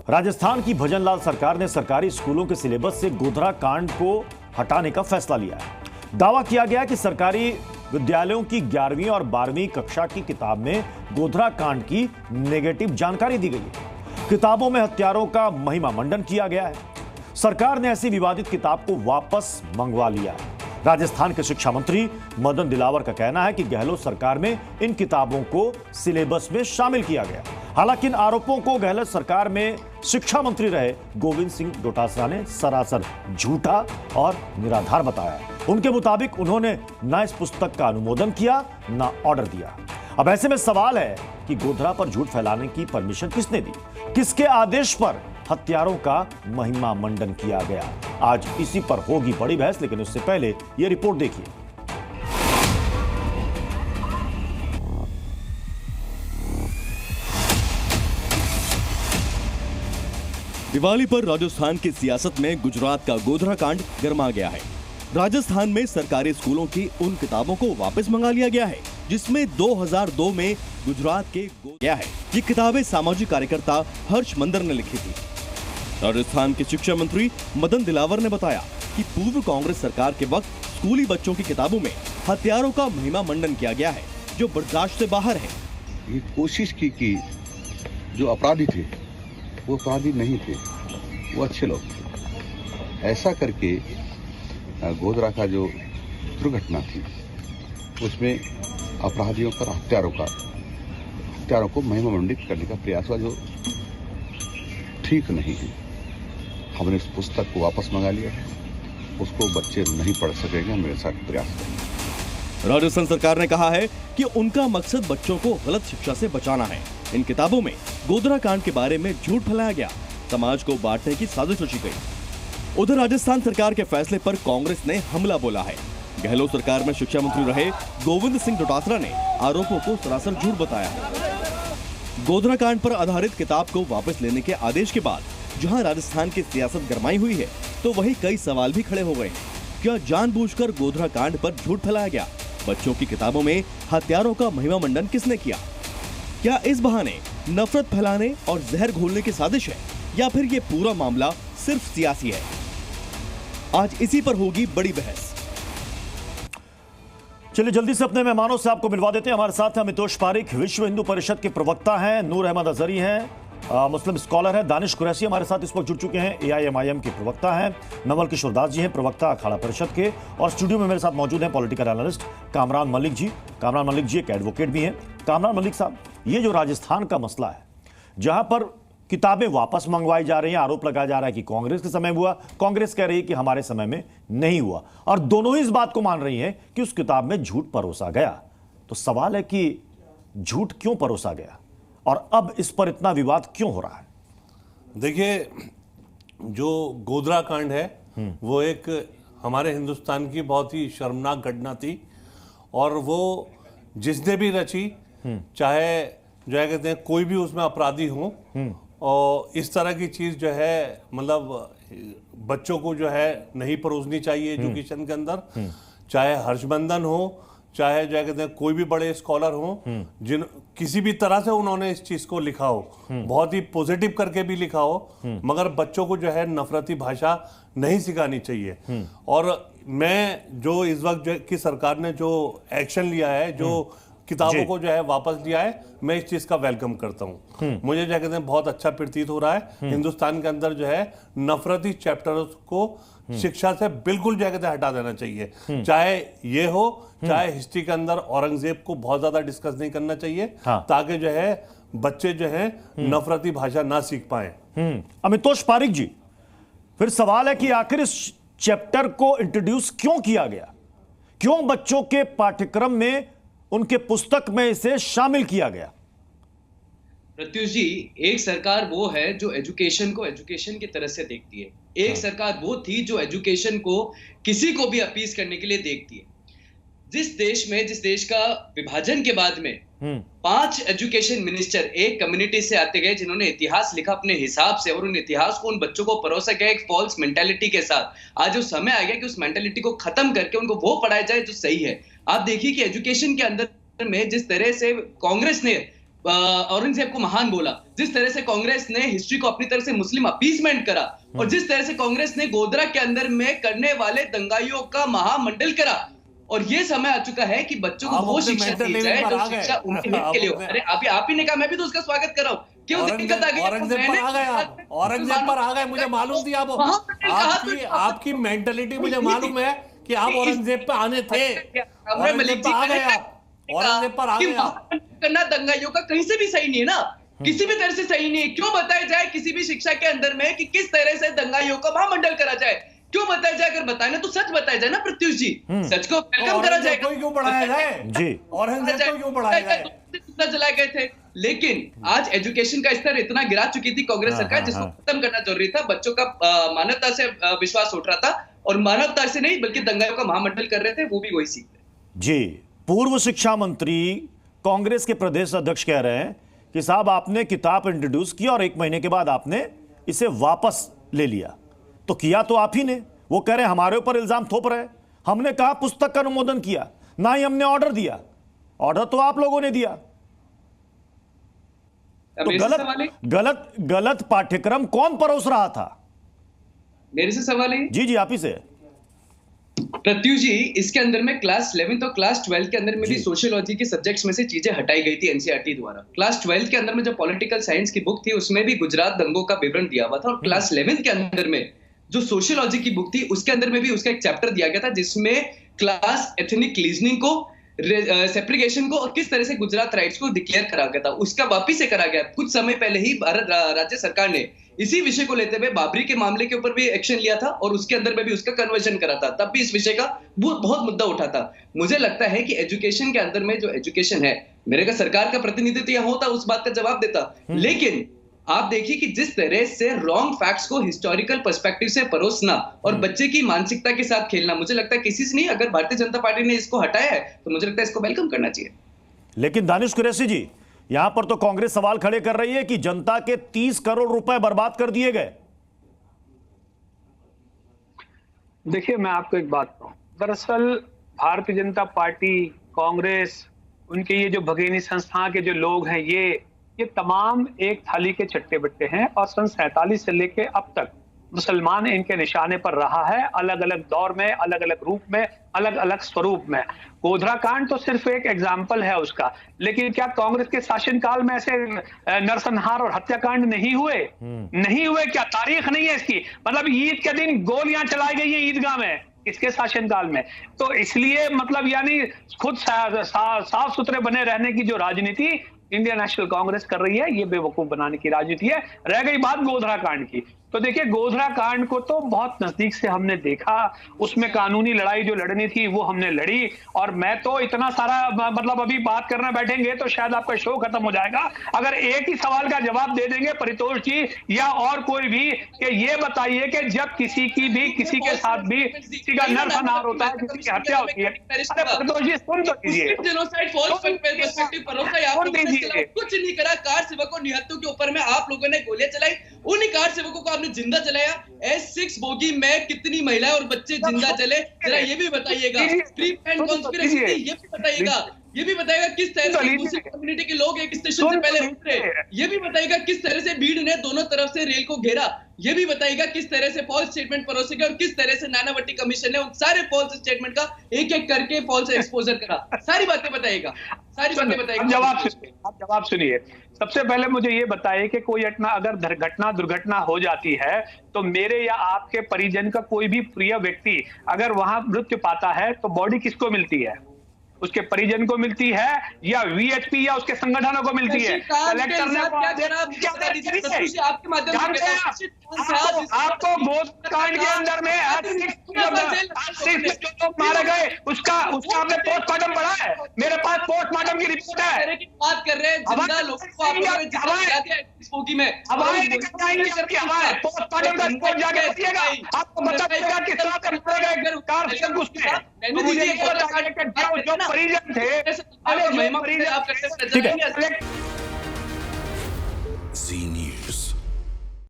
राजस्थान की भजनलाल सरकार ने सरकारी स्कूलों के सिलेबस से गोधरा कांड को हटाने का फैसला लिया है। दावा किया गया कि सरकारी विद्यालयों की 11वीं और 12वीं कक्षा की किताब में गोधरा कांड की नेगेटिव जानकारी दी गई है। किताबों में हत्यारों का महिमा मंडन किया गया है। सरकार ने ऐसी विवादित किताब को वापस मंगवा लिया है। राजस्थान के शिक्षा मंत्री मदन दिलावर का कहना है कि गहलोत सरकार में इन किताबों को सिलेबस में शामिल किया गया। हालांकि इन आरोपों को गहलोत सरकार में शिक्षा मंत्री रहे गोविंद सिंह डोटासरा ने सरासर झूठा और निराधार बताया है। उनके मुताबिक उन्होंने न इस पुस्तक का अनुमोदन किया न ऑर्डर दिया। अब ऐसे में सवाल है कि गोधरा पर झूठ फैलाने की परमिशन किसने दी, किसके आदेश पर हत्यारों का महिमा मंडन किया गया। आज इसी पर होगी बड़ी बहस, लेकिन उससे पहले यह रिपोर्ट देखिए। दिवाली पर राजस्थान की सियासत में गुजरात का गोधरा कांड गरमा गया है। राजस्थान में सरकारी स्कूलों की उन किताबों को वापस मंगा लिया गया है जिसमें 2002 में गुजरात के गया है। ये किताबें सामाजिक कार्यकर्ता हर्ष मंदर ने लिखी थी। राजस्थान के शिक्षा मंत्री मदन दिलावर ने बताया कि पूर्व कांग्रेस सरकार के वक्त स्कूली बच्चों की किताबों में हत्यारों का महिमा मंडन किया गया है जो बर्दाश्त से बाहर है। ये कोशिश की कि जो अपराधी थे वो अपराधी नहीं थे, वो अच्छे लोग थे। ऐसा करके गोधरा का जो दुर्घटना थी उसमें अपराधियों पर हत्यारों को महिमा मंडित करने का प्रयास हुआ, जो ठीक नहीं है। हमने इस पुस्तक को वापस मंगा लिया है, उसको बच्चे नहीं पढ़ सकेंगे, मेरे साथ प्रयास करेंगे। राजस्थान सरकार ने कहा है कि उनका मकसद बच्चों को गलत शिक्षा से बचाना है। इन किताबों में गोधरा कांड के बारे में झूठ फैलाया गया, समाज को बांटने की साजिश रची गई। उधर राजस्थान सरकार के फैसले पर कांग्रेस ने हमला बोला है। गहलोत सरकार में शिक्षा मंत्री रहे गोविंद सिंह डोटासरा ने आरोपों को सरासर झूठ बताया है। गोधरा कांड पर आधारित किताब को वापस लेने के आदेश के बाद जहां राजस्थान की सियासत गरमाई हुई है, तो वहीं कई सवाल भी खड़े हो गए हैं। क्या जानबूझकर गोधरा कांड पर झूठ फैलाया गया? बच्चों की किताबों में हत्यारों का महिमा मंडन किसने किया? क्या इस बहाने नफरत फैलाने और जहर घोलने की साजिश है, या फिर ये पूरा मामला सिर्फ सियासी है? आज इसी पर होगी बड़ी बहस। चलिए जल्दी से अपने मेहमानों से आपको मिलवा देते हैं। हमारे साथ हैं अमितोष पारिक, विश्व हिंदू परिषद के प्रवक्ता हैं, नूर अहमद अजहरी हैं, मुस्लिम स्कॉलर हैं, दानिश कुरैशी हमारे साथ इस वक्त जुड़ चुके हैं, AIMIM के प्रवक्ता हैं, नवल किशोर दास जी हैं, प्रवक्ता अखाड़ा परिषद के, और स्टूडियो में मेरे साथ मौजूद हैं पॉलिटिकल एनालिस्ट कामरान मलिक जी। कामरान मलिक जी एक एडवोकेट भी हैं। कामरान मलिक साहब, ये जो राजस्थान का मसला है, जहां पर किताबें वापस मंगवाई जा रही हैं, आरोप लगाया जा रहा है कि कांग्रेस के समय हुआ, कांग्रेस कह रही है कि हमारे समय में नहीं हुआ, और दोनों ही इस बात को मान रही हैं कि उस किताब में झूठ परोसा गया। तो सवाल है कि झूठ क्यों परोसा गया और अब इस पर इतना विवाद क्यों हो रहा है? देखिए, जो गोधरा कांड है वो एक हमारे हिंदुस्तान की बहुत ही शर्मनाक घटना थी, और वो जिसने भी रची, चाहे जो है कहते हैं कोई भी उसमें अपराधी हो, और इस तरह की चीज जो है मतलब बच्चों को जो है नहीं परोसनी चाहिए एजुकेशन के अंदर। चाहे हर्षवर्धन हो, चाहे जो है कहते हैं कोई भी बड़े स्कॉलर हो, जिन किसी भी तरह से उन्होंने इस चीज को लिखा हो, बहुत ही पॉजिटिव करके भी लिखा हो, मगर बच्चों को जो है नफरती भाषा नहीं सिखानी चाहिए। और मैं जो इस वक्त की सरकार ने जो एक्शन लिया है, जो किताबों को जो है वापस लिया है, मैं इस चीज का वेलकम करता हूं। मुझे जो कहते हैं बहुत अच्छा प्रतीत हो रहा है। हिंदुस्तान के अंदर जो है नफरती चैप्टर्स को शिक्षा से बिल्कुल जो कहते हैं हटा देना चाहिए। चाहे ये हो, चाहे हिस्ट्री के अंदर औरंगजेब को बहुत ज्यादा डिस्कस नहीं करना चाहिए, ताकि जो है बच्चे जो है नफरती भाषा ना सीख पाए। अमितोष पारिक जी, फिर सवाल है कि आखिर इस चैप्टर को इंट्रोड्यूस क्यों किया गया? क्यों बच्चों के पाठ्यक्रम में, उनके पुस्तक में इसे शामिल किया गया? प्रत्युष जी, एक सरकार वो है जो एजुकेशन को एजुकेशन की तरह से देखती है। एक सरकार वो थी जो एजुकेशन को किसी को भी अपीज करने के लिए देखती है। जिस देश का विभाजन के बाद में 5 एजुकेशन मिनिस्टर एक कम्युनिटी से आते गए, जिन्होंने इतिहास लिखा अपने हिसाब से, और उन इतिहास को उन बच्चों को परोसा गया एक फॉल्स मेंटालिटी के साथ। आज वो समय आ गया कि उस मेंटालिटी को खत्म करके उनको वो पढ़ाया जाए जो सही है। आप देखिए कि एजुकेशन के अंदर में जिस तरह से कांग्रेस ने औरंगजेब को महान बोला, जिस तरह से कांग्रेस ने हिस्ट्री को अपनी तरह से मुस्लिम अपीसमेंट करा, और जिस तरह से कांग्रेस ने गोधरा के अंदर में करने वाले दंगाइयों का महामंडल करा, और ये समय आ चुका है कि बच्चों को वो शिक्षा दी जाए जो शिक्षा उनके हित के लिए हो। अरे आप ही ने कहा, मैं भी तो उसका स्वागत कर रहा हूँ। क्यों दिक्कत आ गई? औरंगजेब पर आ गए, मुझे मालूम थी। आपकी मेंटलिटी मुझे मालूम है कि आप औरंगजेब पे आने थे। औरंगजेब पर आ गए। करना दंगाइयों का कहीं से भी सही नहीं है ना, किसी भी तरह से सही नहीं है। क्यों बताया जाए किसी भी शिक्षा के अंदर में कि किस तरह से दंगाइयों का महामंडल करा जाए? क्यों बताया जाए? अगर बताए ना तो सच बताया जाए ना प्रत्युष जी, सच को वेलकम करा जाए। क्यों बढ़ाया जाए जी? औरंगजेब को क्यों बढ़ाया जाए? चलाए गए थे, लेकिन आज एजुकेशन का स्तर इतना गिरा चुकी थी कांग्रेस सरकार, जिसको खत्म करना जरूरी था। बच्चों का मानवता से विश्वास उठ रहा था, और मानवता से नहीं बल्कि दंगाइयों का महामंडल कर रहे थे, वो भी वही सीख रहे। जी, पूर्व शिक्षा मंत्री कांग्रेस के प्रदेश अध्यक्ष कह रहे हैं कि साहब आपने किताब इंट्रोड्यूस की और 1 महीने के बाद आपने इसे वापस ले लिया। तो किया तो आप ही ने। वो कह रहे हैं हमारे ऊपर इल्जाम थोप रहे हैं। हमने कहा पुस्तक का अनुमोदन किया, ना ही हमने ऑर्डर दिया। ऑर्डर तो आप लोगों ने दिया। तो गलत पाठ्यक्रम कौन परोस रहा था? मेरे से सवाल है जी, आप ही से। प्रत्युष जी, इसके अंदर में क्लास 11 और क्लास 12 के अंदर में भी सोशियोलॉजी के सब्जेक्ट्स में से चीजें हटाई गई थी एनसीईआरटी द्वारा। क्लास 12 के अंदर में जो पॉलिटिकल साइंस की बुक थी उसमें भी गुजरात दंगों का विवरण दिया हुआ था, और क्लास 11 के अंदर में जो सोशियोलॉजी की बुक थी उसके अंदर में भी उसका एक चैप्टर दिया गया था, जिसमें क्लास एथनिक क्लीजनिंग को, सेपरेशन को और किस तरह से गुजरात राइट्स को डिक्लेयर करा गया था, उसका वापिस से करा गया। कुछ समय पहले ही भारत राज्य सरकार ने इसी विषय को लेते हुए बाबरी के मामले के ऊपर भी एक्शन लिया था, और उसके अंदर में भी उसका कन्वर्जन करा था। तब भी इस विषय का बहुत मुद्दा उठा था। मुझे लगता है कि एजुकेशन के अंदर में जो एजुकेशन है, मेरे का सरकार का प्रतिनिधित्व यहाँ होता उस बात का जवाब देता, लेकिन आप देखिए कि जिस तरह से रॉन्ग फैक्ट्स को हिस्टोरिकल पर्सपेक्टिव से परोसना और बच्चे की मानसिकता के साथ खेलना, मुझे लगता है किसी से नहीं, अगर भारतीय जनता पार्टी ने इसको हटाया है तो मुझे लगता है इसको वेलकम करना चाहिए। लेकिन दानिश कुरैशी जी, यहां पर तो कांग्रेस सवाल खड़े कर रही है कि जनता के 30 करोड़ रुपए बर्बाद कर दिए गए। देखिए, मैं आपको एक बात कहूं, दरअसल भारतीय जनता पार्टी, कांग्रेस, उनके ये जो भगीनी संस्था के जो लोग हैं, ये तमाम एक थाली के चट्टे बट्टे हैं, और सन 47 से लेके अब तक मुसलमान इनके निशाने पर रहा है, अलग अलग दौर में, अलग अलग रूप में, अलग अलग स्वरूप में। गोधरा कांड तो सिर्फ एक एग्जाम्पल है उसका, लेकिन क्या कांग्रेस के शासनकाल में ऐसे नरसंहार और हत्याकांड नहीं हुए? नहीं हुए क्या? तारीख नहीं है इसकी? मतलब ईद के दिन गोलियां चलाई गई है ईदगाह में, इसके शासनकाल में। तो इसलिए मतलब यानी खुद साफ सुथरे बने रहने की जो राजनीति इंडियन नेशनल कांग्रेस कर रही है, ये बेवकूफ बनाने की राजनीति है। रह गई बात गोधरा कांड की, तो देखिए गोधरा कांड को तो बहुत नजदीक से हमने देखा, उसमें कानूनी लड़ाई जो लड़नी थी वो हमने लड़ी, और मैं तो इतना सारा मतलब अभी बात करने बैठेंगे तो शायद आपका शो खत्म हो जाएगा। अगर एक ही सवाल का जवाब दे देंगे परितोष जी या और कोई भी, कि ये बताइए कि जब किसी की भी किसी के साथ भी किसी का नरसंहार होता है, किसी की हत्या होती है, अरे परितोष जी सुन तो कीजिए, कुछ नहीं करा। कार सेवकों निहत्तों के ऊपर में आप लोगों ने गोलियां चलाई, उन्हीं कार सेवकों को आपने जिंदा जलाया। S6 बोगी में कितनी महिलाएं और बच्चे जिंदा चले, जरा ये भी बताइएगा। प्री प्लान कॉन्स्पिरेसी ये भी बताइएगा। ये भी बताएगा किस तरह से मुस्लिम कम्युनिटी के लोग एक स्टेशन से पहले उतरे। ये भी बताएगा किस तरह से भीड़ ने दोनों तरफ से रेल को घेरा। ये भी बताएगा किस तरह से फॉल्स स्टेटमेंट परोसे गए और किस तरह से नानावटी कमीशन ने उन सारे फॉल्स स्टेटमेंट का एक एक करके फॉल्स एक्सपोजर करा। सारी बातें बताएगा, सारी बातें बताएगा। जवाब सुनिए। सबसे पहले मुझे ये बताइए कि कोई अगर दुर्घटना हो जाती है तो मेरे या आपके परिजन का कोई भी प्रिय व्यक्ति अगर वहां मृत्यु पाता है तो बॉडी किसको मिलती है? उसके परिजन को मिलती है या वीएचपी या उसके संगठनों को मिलती है? कलेक्टर ने आपको गोधरा कांड के अंदर में जो लोग मारे गए उसका आपने पोस्टमार्टम पढ़ा है? मेरे पास पोस्टमार्टम की रिपोर्ट है। बात कर रहे हैं जिंदा लोगों को आप लोगों ने जिंदा गिरा दिया इस बोगी में। पोस्टमार्टम का रिपोर्ट जाके पढ़िएगा, आपको पता चलेगा किस तरह से मारे गए कार से घुसने। मुझे ये बताइए कि जो परिजन थे, ठीक है।